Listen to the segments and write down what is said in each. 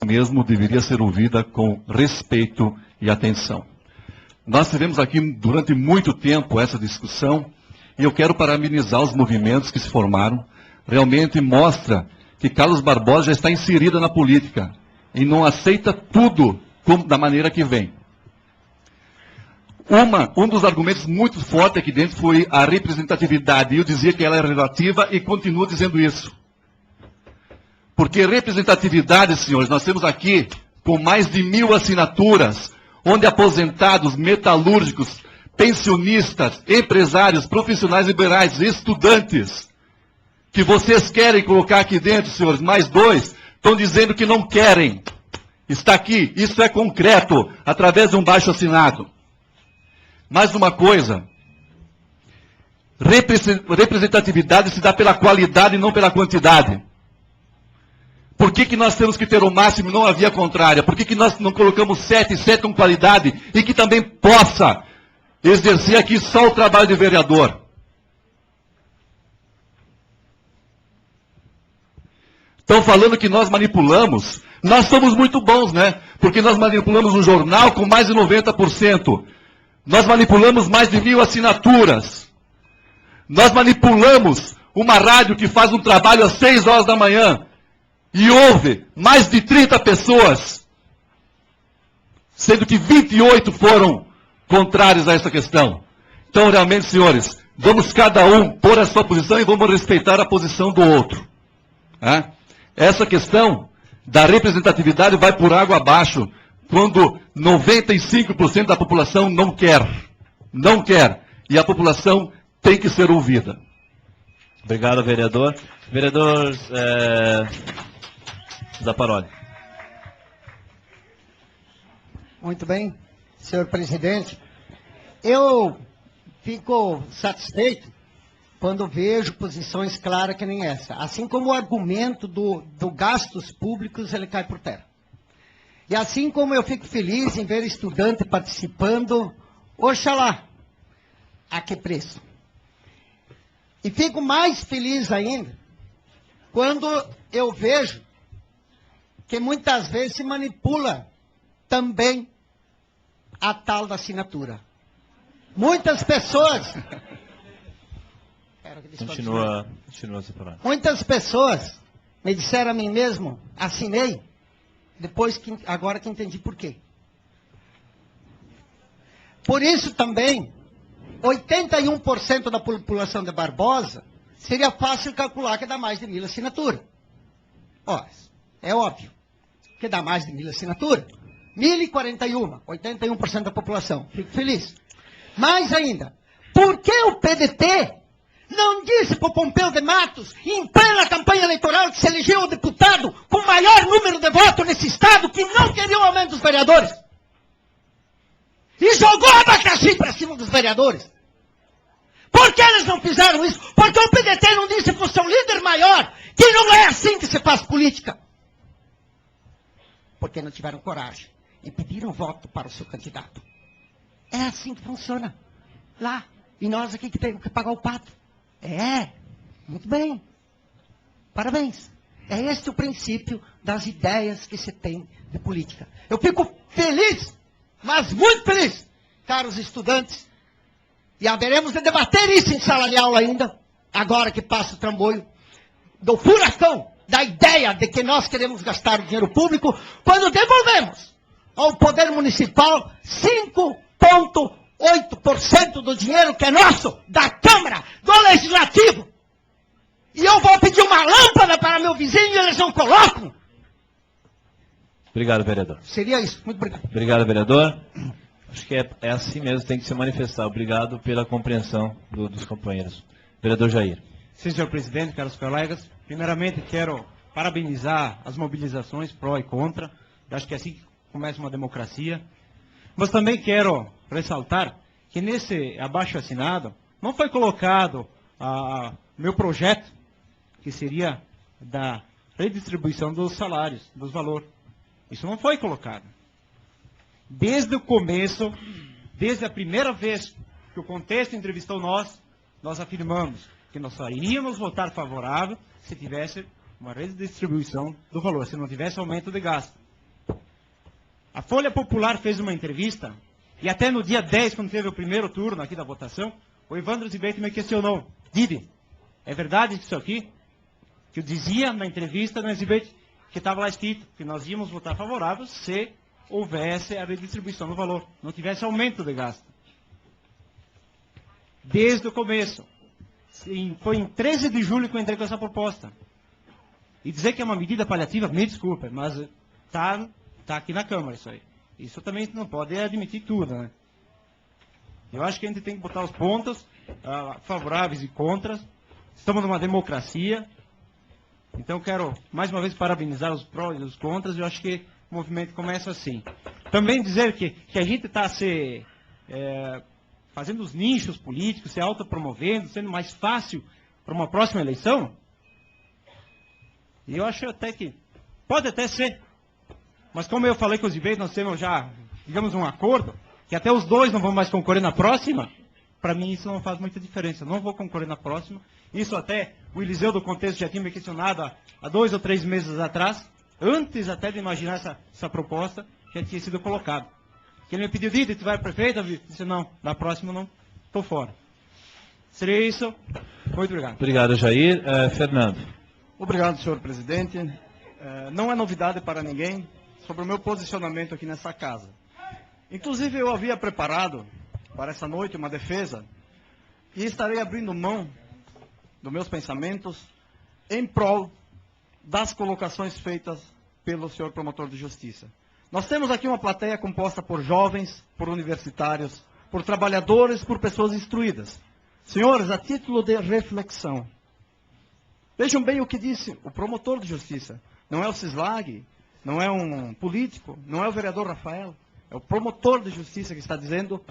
mesmo deveria ser ouvida com respeito e atenção. Nós tivemos aqui durante muito tempo essa discussão e eu quero parabenizar os movimentos que se formaram. Realmente mostra que Carlos Barbosa já está inserido na política e não aceita tudo da maneira que vem. Um dos argumentos muito fortes aqui dentro foi a representatividade. Eu dizia que ela é relativa e continuo dizendo isso. Porque representatividade, senhores, nós temos aqui com mais de 1.000 assinaturas, onde aposentados, metalúrgicos, pensionistas, empresários, profissionais liberais, estudantes, que vocês querem colocar aqui dentro, senhores, mais 2, estão dizendo que não querem. Está aqui, isso é concreto, através de um baixo assinado. Mais uma coisa, representatividade se dá pela qualidade e não pela quantidade. Por que nós temos que ter o máximo e não a via contrária? Por que nós não colocamos 7 com qualidade e que também possa exercer aqui só o trabalho de vereador? Estão falando que nós manipulamos. Nós somos muito bons, né? Porque nós manipulamos um jornal com mais de 90%. Nós manipulamos mais de 1.000 assinaturas. Nós manipulamos uma rádio que faz um trabalho às 6 horas da manhã. E houve mais de 30 pessoas, sendo que 28 foram contrários a essa questão. Então, realmente, senhores, vamos cada um pôr a sua posição e vamos respeitar a posição do outro. Essa questão da representatividade vai por água abaixo, quando 95% da população não quer. Não quer. E a população tem que ser ouvida. Obrigado, vereador. Vereador Zaparoli. Muito bem, senhor presidente. Eu fico satisfeito quando vejo posições claras que nem essa. Assim como o argumento do gastos públicos, ele cai por terra. E assim como eu fico feliz em ver estudante participando, oxalá, a que preço? E fico mais feliz ainda quando eu vejo que muitas vezes se manipula também a tal da assinatura. Muitas pessoas... Continua separado. Muitas pessoas me disseram a mim mesmo, assinei, agora que entendi por quê. Por isso também, 81% da população de Barbosa seria fácil calcular que dá mais de 1.000 assinaturas. Ó, é óbvio que dá mais de 1.000 assinaturas. 1.041, 81% da população. Fico feliz. Mais ainda, por que o PDT não disse para o Pompeu de Matos, em plena campanha eleitoral, que se elegeu o deputado com maior número de votos nesse estado, que não queria o aumento dos vereadores? E jogou abacaxi para cima dos vereadores. Por que eles não fizeram isso? Porque o PDT não disse para o seu líder maior que não é assim que se faz política. Porque não tiveram coragem e pediram voto para o seu candidato. É assim que funciona. Lá. E nós aqui que temos que pagar o pato. Muito bem. Parabéns. É este o princípio das ideias que se tem de política. Eu fico feliz, mas muito feliz, caros estudantes, e haveremos de debater isso em sala de aula ainda, agora que passa o trambolho, do furacão, da ideia de que nós queremos gastar o dinheiro público, quando devolvemos ao poder municipal 5,8% do dinheiro que é nosso, da Câmara, do Legislativo. E eu vou pedir uma lâmpada para meu vizinho e eles não colocam. Obrigado, vereador. Seria isso. Muito obrigado. Obrigado, vereador. Acho que é assim mesmo, tem que se manifestar. Obrigado pela compreensão dos companheiros. Vereador Jair. Sim, senhor presidente, caros colegas. Primeiramente, quero parabenizar as mobilizações pró e contra. Eu acho que é assim que começa uma democracia. Mas também quero ressaltar que nesse abaixo-assinado não foi colocado meu projeto, que seria da redistribuição dos salários, dos valores. Isso não foi colocado. Desde o começo, desde a primeira vez que o Contexto entrevistou nós afirmamos que nós só iríamos votar favorável se tivesse uma redistribuição do valor, se não tivesse aumento de gasto. A Folha Popular fez uma entrevista, e até no dia 10, quando teve o primeiro turno aqui da votação, o Evandro Zibete me questionou: Didi, é verdade isso aqui? Que eu dizia na entrevista no Zibete que estava lá escrito que nós íamos votar favorável se houvesse a redistribuição do valor, não tivesse aumento de gasto. Desde o começo. Foi em 13 de julho que eu entrei com essa proposta. E dizer que é uma medida paliativa, me desculpa, mas tá aqui na Câmara isso aí. Isso também não pode admitir tudo, né? Eu acho que a gente tem que botar os pontos favoráveis e contras. Estamos numa democracia. Então quero mais uma vez parabenizar os prós e os contras. Eu acho que o movimento começa assim. Também dizer que a gente está fazendo os nichos políticos, se autopromovendo, sendo mais fácil para uma próxima eleição. E eu acho até que pode até ser. Mas como eu falei com os Zibete, nós temos já, digamos, um acordo, que até os dois não vão mais concorrer na próxima. Para mim isso não faz muita diferença. Eu não vou concorrer na próxima. Isso até o Eliseu do Contexto já tinha me questionado há 2 ou 3 meses atrás, antes até de imaginar essa proposta que tinha sido colocada. Que ele me pediu: Didi, tu vai prefeito? Eu disse: não, na próxima não, estou fora. Seria isso. Muito obrigado. Obrigado, Jair. Fernando. Obrigado, senhor presidente. Não é novidade para ninguém sobre o meu posicionamento aqui nessa casa. Inclusive, eu havia preparado para essa noite uma defesa e estarei abrindo mão dos meus pensamentos em prol das colocações feitas pelo senhor promotor de justiça. Nós temos aqui uma plateia composta por jovens, por universitários, por trabalhadores, por pessoas instruídas. Senhores, a título de reflexão, vejam bem o que disse o promotor de justiça. Não é o Cislag, não é um político, não é o vereador Rafael, é o promotor de justiça que está dizendo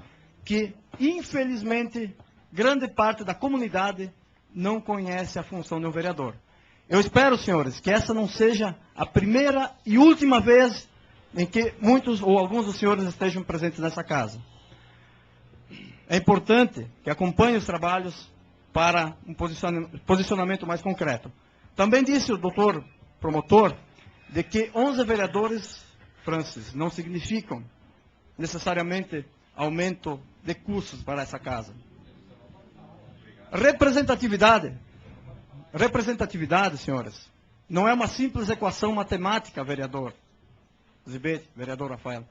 que, infelizmente, grande parte da comunidade não conhece a função de um vereador. Eu espero, senhores, que essa não seja a primeira e última vez em que muitos ou alguns dos senhores estejam presentes nessa casa. É importante que acompanhem os trabalhos para um posicionamento mais concreto. Também disse o doutor promotor de que 11 vereadores, Francis, não significam necessariamente aumento de custos para essa casa. Representatividade, senhores, não é uma simples equação matemática, vereador Zibete, vereador Rafael.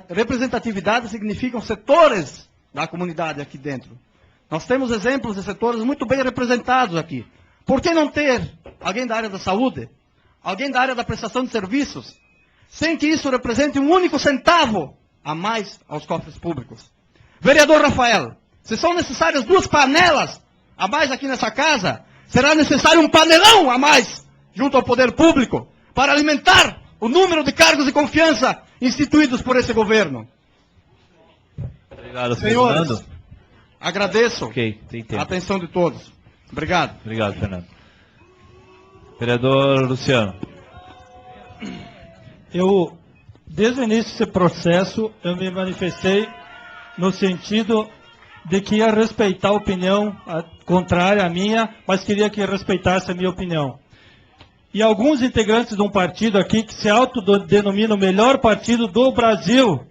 Representatividade significam setores da comunidade aqui dentro. Nós temos exemplos de setores muito bem representados aqui. Por que não ter alguém da área da saúde, alguém da área da prestação de serviços, sem que isso represente um único centavo a mais aos cofres públicos? Vereador Rafael, se são necessárias 2 panelas a mais aqui nessa casa, será necessário um panelão a mais junto ao poder público para alimentar o número de cargos de confiança instituídos por esse governo. Obrigado, Senhores, Fernando. agradeço Ok, tem a tempo. atenção de todos. Obrigado. Obrigado, Fernando. Vereador Luciano. Desde o início desse processo, eu me manifestei no sentido de que ia respeitar a opinião contrária à minha, mas queria que respeitasse a minha opinião. E alguns integrantes de um partido aqui que se autodenomina o melhor partido do Brasil,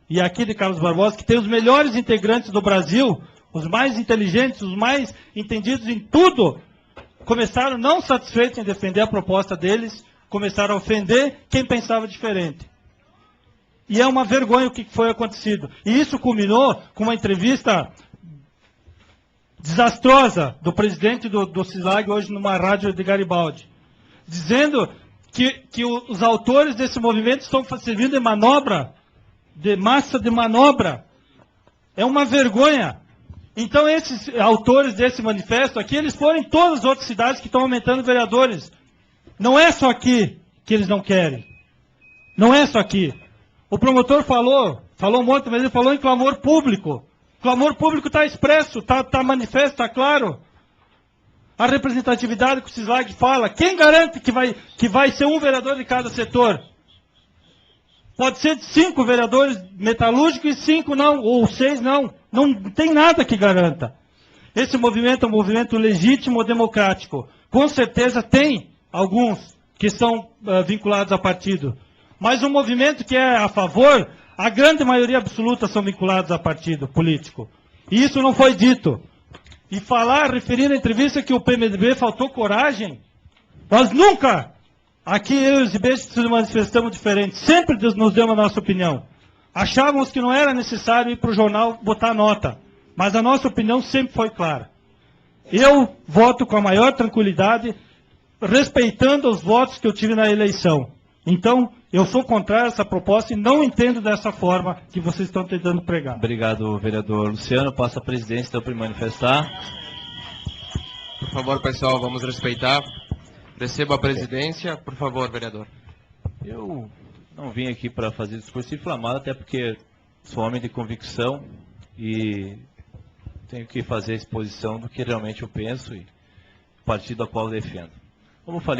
e aqui de Carlos Barbosa, que tem os melhores integrantes do Brasil, os mais inteligentes, os mais entendidos em tudo, começaram não satisfeitos em defender a proposta deles, começaram a ofender quem pensava diferente. E é uma vergonha o que foi acontecido. E isso culminou com uma entrevista desastrosa do presidente do CISLAG hoje numa rádio de Garibaldi, dizendo que os autores desse movimento estão servindo de manobra, de massa de manobra. É uma vergonha. Então esses autores desse manifesto aqui, eles foram em todas as outras cidades que estão aumentando vereadores. Não é só aqui que eles não querem. Não é só aqui. O promotor falou um monte, mas ele falou em clamor público. O clamor público está expresso, está manifesto, está claro. A representatividade que o CISLAG fala, quem garante que vai ser um vereador de cada setor? Pode ser 5 vereadores metalúrgicos e 5 não, ou 6 não. Não tem nada que garanta. Esse movimento é um movimento legítimo, democrático. Com certeza tem alguns que são vinculados a partido. Mas o movimento que é a favor, a grande maioria absoluta são vinculados a partido político. E isso não foi dito. E falar, referir na entrevista que o PMDB faltou coragem, nós nunca, aqui eu e os IBEs nos manifestamos diferentes, sempre nos demos a nossa opinião. Achávamos que não era necessário ir para o jornal botar nota, mas a nossa opinião sempre foi clara. Eu voto com a maior tranquilidade, respeitando os votos que eu tive na eleição. Então, eu sou contrário a essa proposta e não entendo dessa forma que vocês estão tentando pregar. Obrigado, vereador Luciano. Passa a presidência, então, para manifestar. Por favor, pessoal, vamos respeitar. Receba a presidência. Por favor, vereador. Eu não vim aqui para fazer discurso inflamado, até porque sou homem de convicção e tenho que fazer a exposição do que realmente eu penso e o partido a qual eu defendo. Como falei